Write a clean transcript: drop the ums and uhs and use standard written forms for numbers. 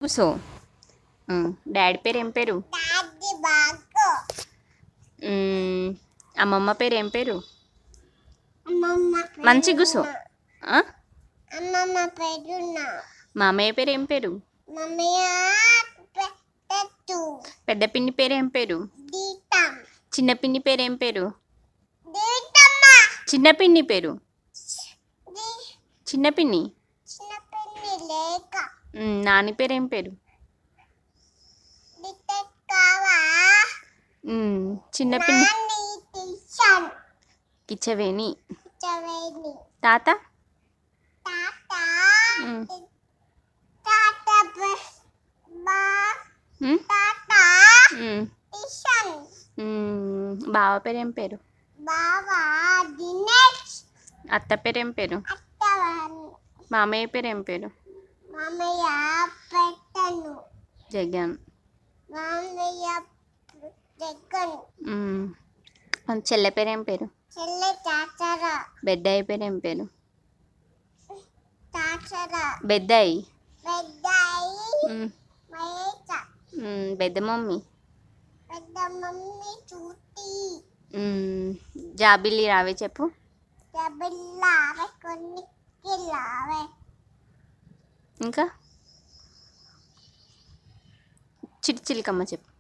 కూసో. డాడీ పేరు ఏం పేరు? అమ్మమ్మ పేరు ఏం పేరు? మంచి కూసో. మామయ్య పేరు ఏం పేరు? పెద్ద పిన్ని పేరు ఏం పేరు? చిన్న పిన్ని పేరు ఏం పేరు? చిన్న పిన్ని పేరు? చిన్న పిన్ని. నాని పేరు ఏం పేరు? చిన్న పిన్ని కిచ్చవేణి. తాత బావ పేరు ఏం పేరు? అత్త పేరు ఏం పేరు? మామయ్య పేరు ఏం పేరు? జగన్. చెల్లె పేరు ఏం పేరు? బెద్దయ్య పేరు ఏం పేరు? బెద్దయ్య. పెద్ద మమ్మీ జాబిల్లి రావే చెప్పు. ఇంకా చిటిచిలికమ్మ చెప్పు.